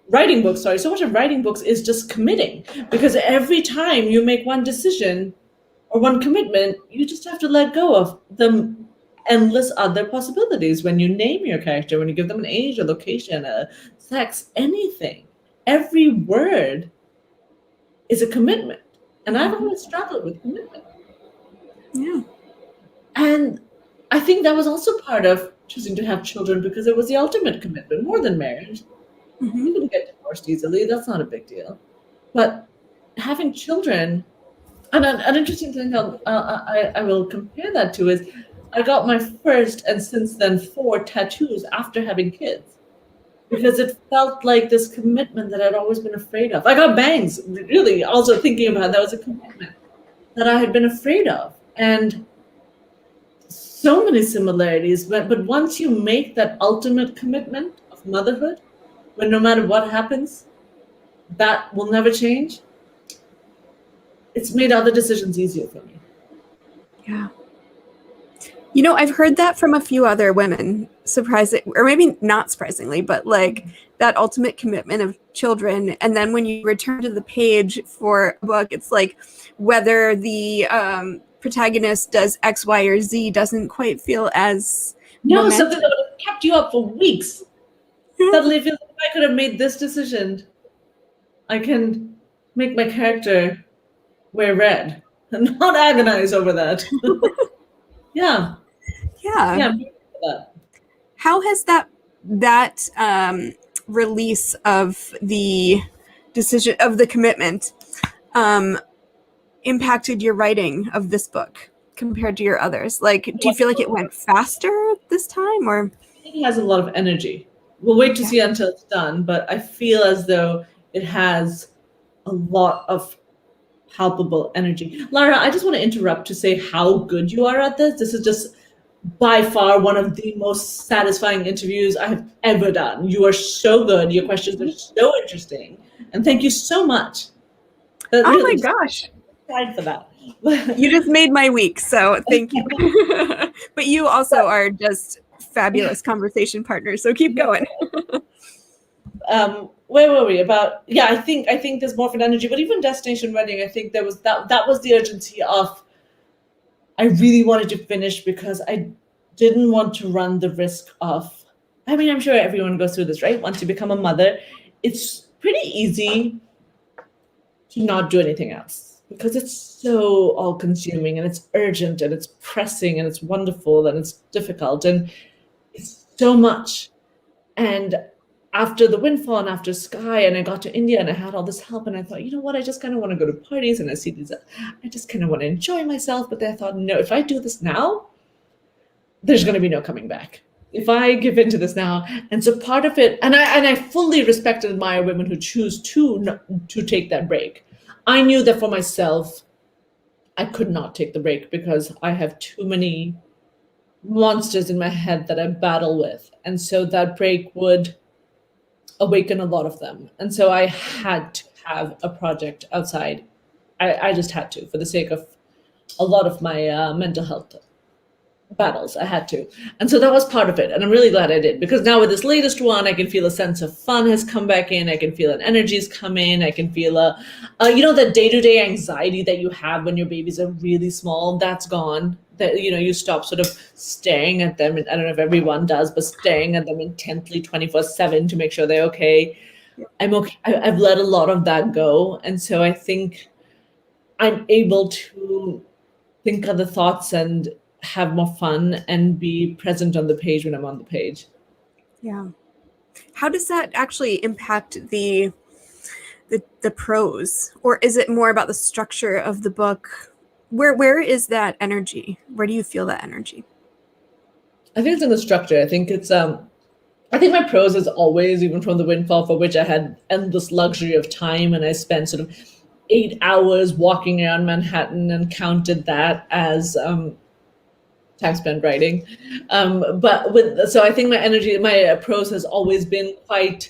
writing books is just committing, because every time you make one decision or one commitment, you just have to let go of the endless other possibilities. When you name your character, when you give them an age, a location, a sex, anything, every word is a commitment. And I've always struggled with commitment. Yeah. And I think that was also part of choosing to have children, because it was the ultimate commitment, more than marriage. Mm-hmm. You can get divorced easily. That's not a big deal. But having children, and an interesting thing I will compare that to is I got my first and since then 4 tattoos after having kids, because it felt like this commitment that I'd always been afraid of. I got bangs, really, also thinking about that was a commitment that I had been afraid of. And so many similarities, but once you make that ultimate commitment of motherhood, when no matter what happens, that will never change, it's made other decisions easier for me. Yeah. I've heard that from a few other women, surprising, or maybe not surprisingly, but like that ultimate commitment of children. And then when you return to the page for a book, it's like whether the protagonist does X, Y, or Z doesn't quite feel as something that would have kept you up for weeks. Suddenly it feels like if I could have made this decision, I can make my character wear red and not agonize over that. Yeah. How has that release of the decision of the commitment impacted your writing of this book compared to your others? Like, do you feel like it went faster this time, or? I think it has a lot of energy. we'll wait to see until it's done, but I feel as though it has a lot of palpable energy. Lara, I just want to interrupt to say how good you are at this. This is just by far one of the most satisfying interviews I have ever done. You are so good. Your questions are so interesting. And thank you so much. Oh my gosh. Tried for that. You just made my week, so thank you. But you also are just fabulous conversation partners, so keep going. Where were we about? Yeah, I think there's more of an energy, but even Destination Wedding, I think there was that was the urgency of, I really wanted to finish because I didn't want to run the risk of, I mean, I'm sure everyone goes through this, right? Once you become a mother, it's pretty easy to not do anything else because it's so all consuming and it's urgent and it's pressing and it's wonderful and it's difficult and it's so much. And after the Windfall and after Sky, and I got to India and I had all this help, and I thought, you know what, I just kind of want to go to parties and I see these, I just kind of want to enjoy myself. But then I thought, no, if I do this now, there's going to be no coming back. If I give into this now, and so part of it, and I fully respect and admire women who choose to take that break. I knew that for myself, I could not take the break because I have too many monsters in my head that I battle with, and so that break would awaken a lot of them. And so I had to have a project outside. I just had to, for the sake of a lot of my mental health battles. I had to. And so that was part of it. And I'm really glad I did, because now with this latest one, I can feel a sense of fun has come back in. I can feel an energy's come in. I can feel the day-to-day anxiety that you have when your babies are really small, that's gone. That, you stop sort of staring at them. And I don't know if everyone does, but staring at them intently 24/7 to make sure they're okay. I'm okay. I've let a lot of that go. And so I think I'm able to think other thoughts and have more fun and be present on the page when I'm on the page. Yeah. How does that actually impact the prose? Or is it more about the structure of the book? Where is that energy? Where do you feel that energy? I think it's in the structure. I think it's I think my prose is always, even from the Windfall, for which I had endless luxury of time, and I spent sort of 8 hours walking around Manhattan and counted that as time spent writing. So I think my prose has always been quite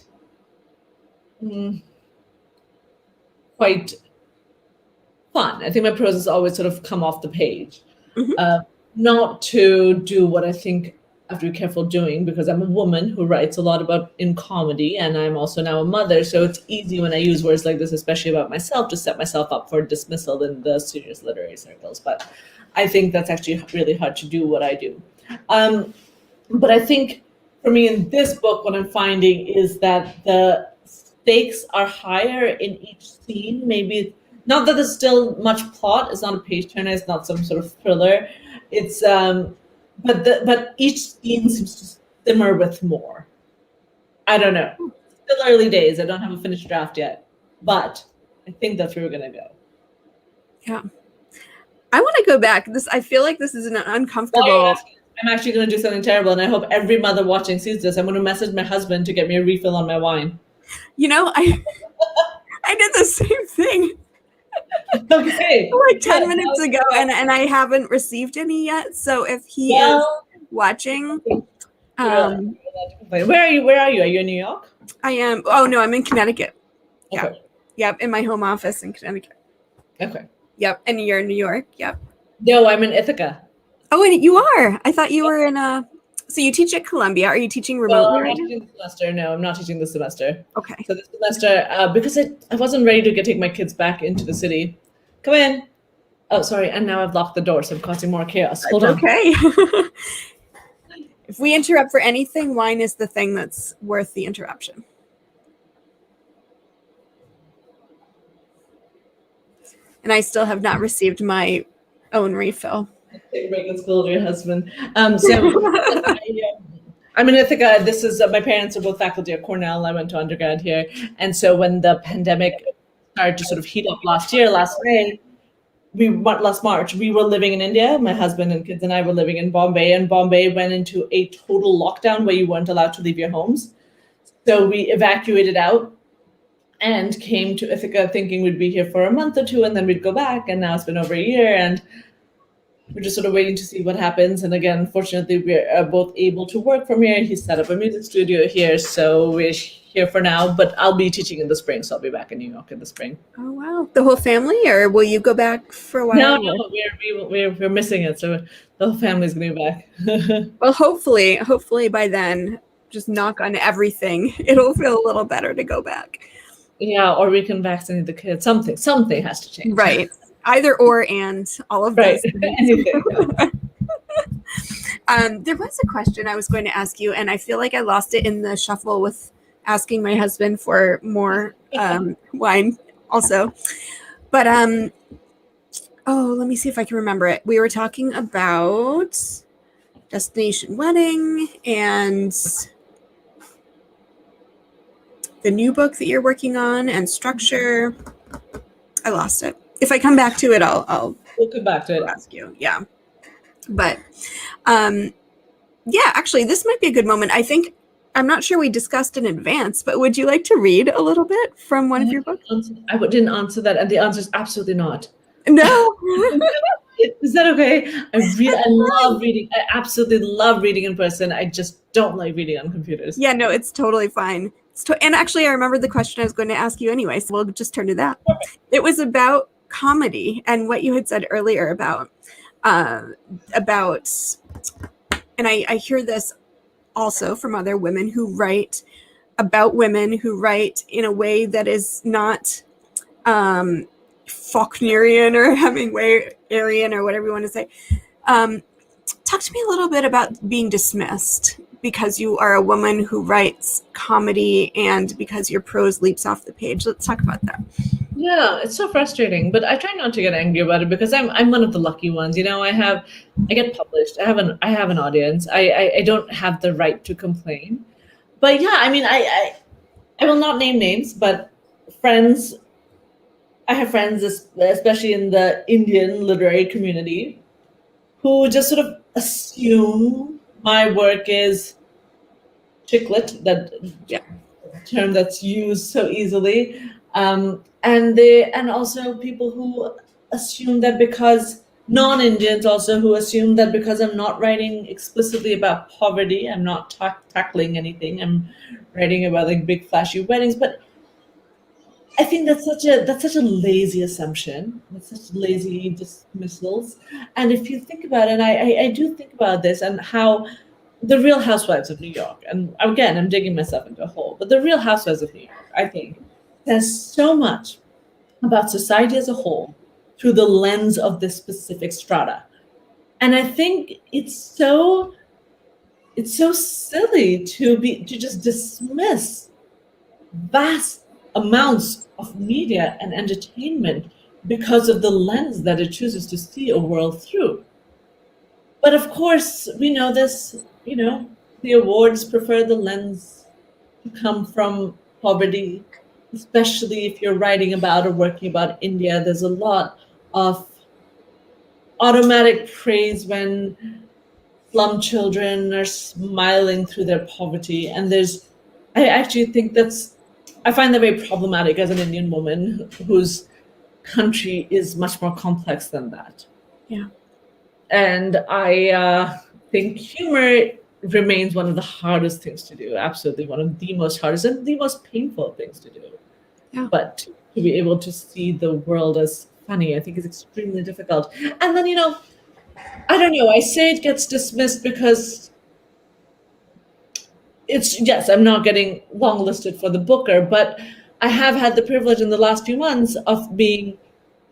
fun. I think my prose has always sort of come off the page. Mm-hmm. Not to do what I think I have to be careful doing, because I'm a woman who writes a lot about in comedy, and I'm also now a mother. So it's easy when I use words like this, especially about myself, to set myself up for dismissal in the serious literary circles. But I think that's actually really hard to do what I do. But I think for me in this book, what I'm finding is that the stakes are higher in each scene. Maybe not that there's still much plot. It's not a page turner. It's not some sort of thriller. It's but each scene seems to simmer with more. I don't know. Still early days. I don't have a finished draft yet, but I think that's where we're gonna go. Yeah. I want to go back. I feel like this is an uncomfortable. I'm actually going to do something terrible, and I hope every mother watching sees this. I'm going to message my husband to get me a refill on my wine. I did the same thing. Okay. Like 10 minutes ago, and I haven't received any yet. So if he is watching, where are you? Are you in New York? I am. Oh no, I'm in Connecticut. Yeah. Okay. Yep, in my home office in Connecticut. Okay. Yep, and you're in New York. Yep. No, I'm in Ithaca. Oh, and you are. I thought you were in So you teach at Columbia. Are you teaching remotely right now? Teaching this semester. No, I'm not teaching this semester. Okay. So this semester, because I wasn't ready to take my kids back into the city. Come in. Oh, sorry. And now I've locked the door, so I'm causing more chaos. Hold on. Okay. If we interrupt for anything, wine is the thing that's worth the interruption. And I still have not received my own refill. Take a break and scold your husband. I'm in Ithaca. This is my parents are both faculty at Cornell. I went to undergrad here, and so when the pandemic started to sort of heat up last May, last March, we were living in India. My husband and kids and I were living in Bombay, and Bombay went into a total lockdown where you weren't allowed to leave your homes. So we evacuated out and came to Ithaca thinking we'd be here for a month or two and then we'd go back. And now it's been over a year and we're just sort of waiting to see what happens. And again, fortunately, we're both able to work from here. He set up a music studio here, so we're here for now. But I'll be teaching in the spring, so I'll be back in New York in the spring. Oh, wow. The whole family, or will you go back for a while? No, we're missing it, so the whole family's going to be back. Well, hopefully by then, just knock on everything. It'll feel a little better to go back. Yeah, or we can vaccinate the kids. Something has to change. Right. Either or and all of Right. those Anything. There was a question I was going to ask you, and I feel like I lost it in the shuffle with asking my husband for more wine also. But let me see if I can remember it. We were talking about destination wedding and the new book that you're working on and structure. I lost it. If I come back to it, We'll come back to it. Ask you. Yeah. But actually, this might be a good moment. I'm not sure we discussed in advance, but would you like to read a little bit from one of your books? I didn't answer that, and the answer is absolutely not. No. Is that okay? I love reading. I absolutely love reading in person. I just don't like reading on computers. Yeah, no, it's totally fine. And actually, I remember the question I was going to ask you anyway, so we'll just turn to that. It was about comedy and what you had said earlier about, and I hear this also from other women who write about women who write in a way that is not Faulknerian or Hemingwayerian or whatever you want to say. Talk to me a little bit about being dismissed because you are a woman who writes comedy and because your prose leaps off the page. Let's talk about that. Yeah, it's so frustrating, but I try not to get angry about it because I'm one of the lucky ones. You know, I get published. I have an audience. I don't have the right to complain. But yeah, I mean, I will not name names, but friends. I have friends, especially in the Indian literary community, who just sort of assume my work is chick-lit, that term that's used so easily. And also people who assume that because non-Indians also who assume that because I'm not writing explicitly about poverty, I'm not tackling anything. I'm writing about like big flashy weddings, but I think that's such a lazy assumption. That's such lazy dismissals. And if you think about it, and I do think about this and how the Real Housewives of New York, and again, I'm digging myself into a hole, but the Real Housewives of New York, I think, says so much about society as a whole through the lens of this specific strata. And I think it's so silly to just dismiss vast amounts of media and entertainment because of the lens that it chooses to see a world through. But of course, we know this, the awards prefer the lens to come from poverty, especially if you're writing about or working about India. There's a lot of automatic praise when slum children are smiling through their poverty. And I actually think I find that very problematic as an Indian woman whose country is much more complex than that. Yeah. And I think humor remains one of the hardest things to do. Absolutely one of the most hardest and the most painful things to do. Yeah. But to be able to see the world as funny, I think is extremely difficult. And then, I don't know, I say it gets dismissed because I'm not getting longlisted for the Booker, but I have had the privilege in the last few months of being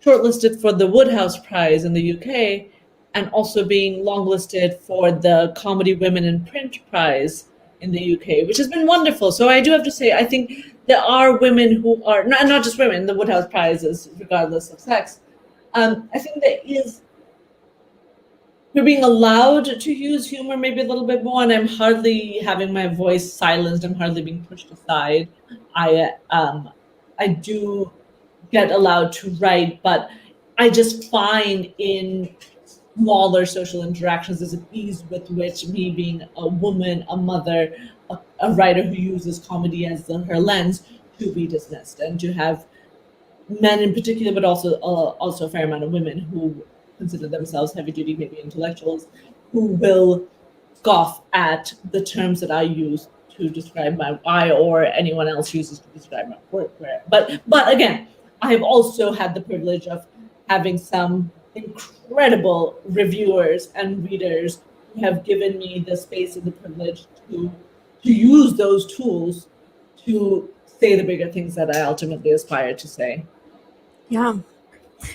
shortlisted for the Woodhouse Prize in the UK and also being longlisted for the Comedy Women in Print Prize in the UK, which has been wonderful. So I do have to say, I think there are women who are, not just women, the Woodhouse Prize is regardless of sex. I think we're being allowed to use humor maybe a little bit more, and I'm hardly having my voice silenced. I'm hardly being pushed aside. I do get allowed to write, but I just find in smaller social interactions. There's an ease with which me being a woman, a mother, a writer who uses comedy as her lens to be dismissed, and to have men in particular, but also a fair amount of women who consider themselves heavy duty, maybe intellectuals, who will scoff at the terms that I use to describe I or anyone else uses to describe my work. But again, I have also had the privilege of having some incredible reviewers and readers who have given me the space and the privilege to use those tools to say the bigger things that I ultimately aspire to say. Yeah.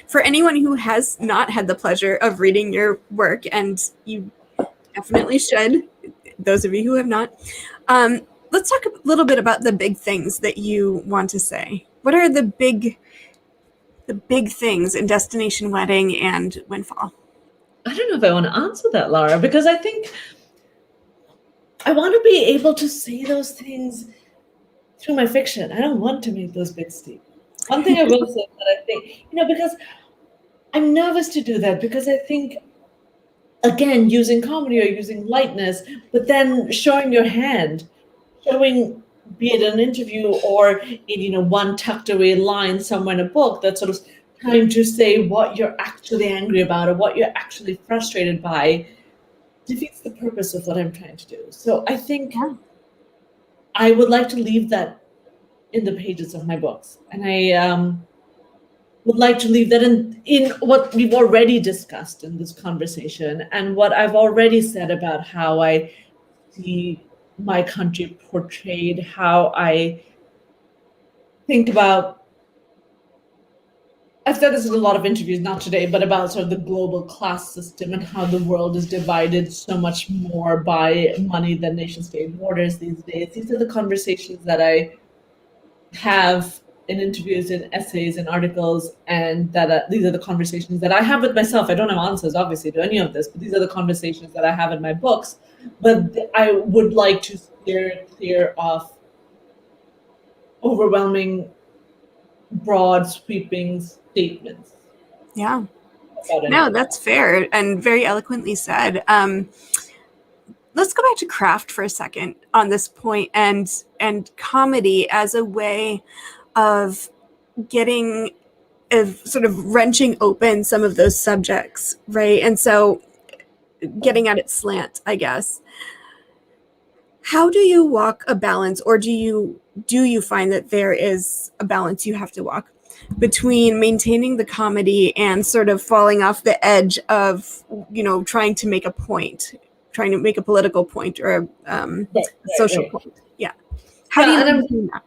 For anyone who has not had the pleasure of reading your work, and you definitely should, those of you who have not, let's talk a little bit about the big things that you want to say. What are the big things in Destination Wedding and Windfall? I don't know if I want to answer that, Laura, because I think I want to be able to say those things through my fiction. I don't want to make those big statements. One thing I will say that I think, because I'm nervous to do that, because I think, again, using comedy or using lightness, but then showing your hand, showing, be it an interview or in, one tucked away line somewhere in a book, that's sort of trying to say what you're actually angry about or what you're actually frustrated by, defeats the purpose of what I'm trying to do. So I think I would like to leave that in the pages of my books. And I would like to leave that in what we've already discussed in this conversation, and what I've already said about how I see my country portrayed, how I think about, I've said this in a lot of interviews, not today, but about sort of the global class system and how the world is divided so much more by money than nation state borders these days. These are the conversations that I have in interviews, in essays, in articles, and that these are the conversations that I have with myself. I don't have answers, obviously, to any of this, but these are the conversations that I have in my books. But I would like to steer clear of overwhelming, broad, sweeping statements. Yeah. No, that's fair and very eloquently said. Let's go back to craft for a second on this point, and comedy as a way of getting, sort of wrenching open some of those subjects, right? And so getting at its slant, I guess. How do you walk a balance, or do you find that there is a balance you have to walk between maintaining the comedy and sort of falling off the edge of, trying to make a point, trying to make a political point or a social point? Yeah. How do you maintain that?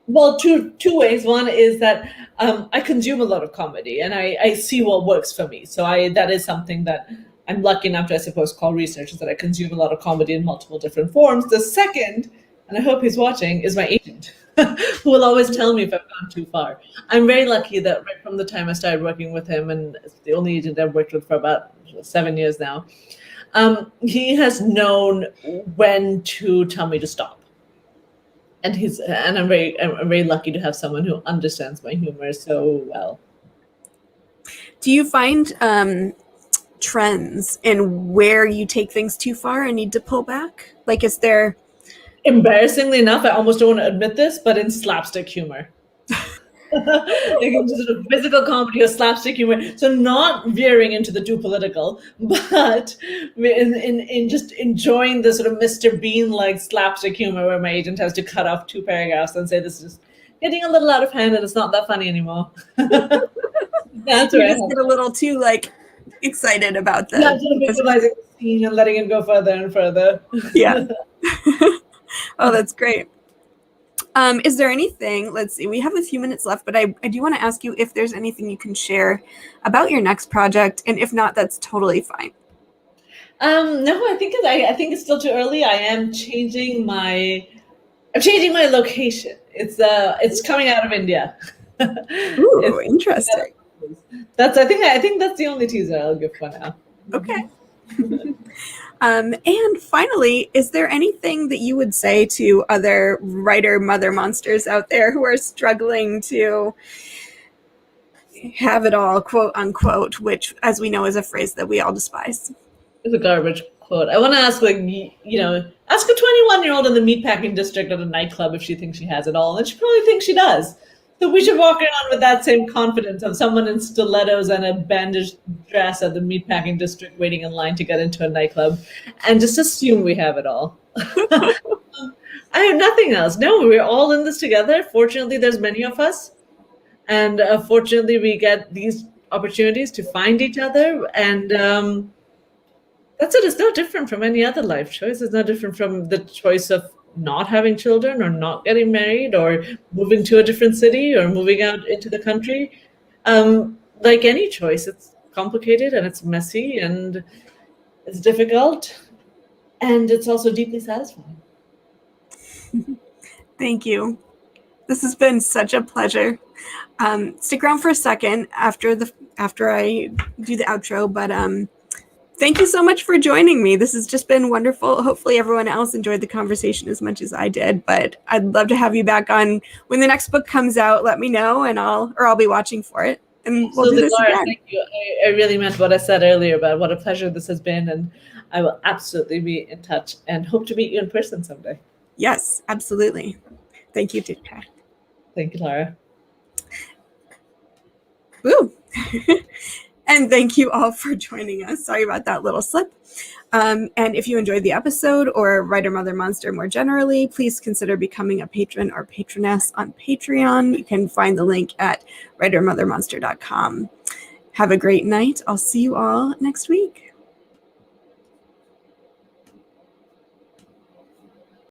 Well, two ways. One is that I consume a lot of comedy, and I see what works for me. So that is something that I'm lucky enough to, I suppose, call research, is that I consume a lot of comedy in multiple different forms. The second, and I hope he's watching, is my agent, who will always tell me if I've gone too far. I'm very lucky that right from the time I started working with him, and it's the only agent I've worked with for about 7 years now, he has known when to tell me to stop. And I'm very lucky to have someone who understands my humor so well. Do you find trends in where you take things too far and need to pull back? Like, is there? Embarrassingly enough, I almost don't want to admit this, but in slapstick humor. Like sort of physical comedy or slapstick humor. So not veering into the too political, but in just enjoying the sort of Mr. Bean-like slapstick humor where my agent has to cut off 2 paragraphs and say, this is just getting a little out of hand and it's not that funny anymore. That's where you just get a little too excited about that. Yeah, sort of visualizing the scene and letting it go further and further. Yeah. Oh, that's great. Is there anything, let's see, we have a few minutes left, but I do want to ask you if there's anything you can share about your next project, and if not, that's totally fine. No, I think it's still too early. I am changing my location. It's coming out of India. Ooh, interesting. I think that's the only teaser I'll give for now. Okay. And finally, is there anything that you would say to other writer mother monsters out there who are struggling to have it all, quote unquote, which, as we know, is a phrase that we all despise. It's a garbage quote. I want to ask, like, ask a 21-year-old in the meatpacking district at a nightclub if she thinks she has it all, and she probably thinks she does. So we should walk around with that same confidence of someone in stilettos and a bandaged dress at the meatpacking district waiting in line to get into a nightclub, and just assume we have it all. I have nothing else. No, we're all in this together. Fortunately, there's many of us. And fortunately, we get these opportunities to find each other. And that's it. It's no different from any other life choice. It's no different from the choice of not having children or not getting married or moving to a different city or moving out into the country. Like any choice, it's complicated and it's messy and it's difficult. And it's also deeply satisfying. Thank you. This has been such a pleasure. Stick around for a second after I do the outro, but thank you so much for joining me. This has just been wonderful. Hopefully everyone else enjoyed the conversation as much as I did, but I'd love to have you back on when the next book comes out. Let me know and I'll be watching for it. And we'll do this again. Thank you. I really meant what I said earlier about what a pleasure this has been, and I will absolutely be in touch and hope to meet you in person someday. Yes, absolutely. Thank you, Diksha. Thank you, Lara. Woo! And thank you all for joining us. Sorry about that little slip. And if you enjoyed the episode or Writer Mother Monster more generally, please consider becoming a patron or patroness on Patreon. You can find the link at writermothermonster.com. Have a great night. I'll see you all next week.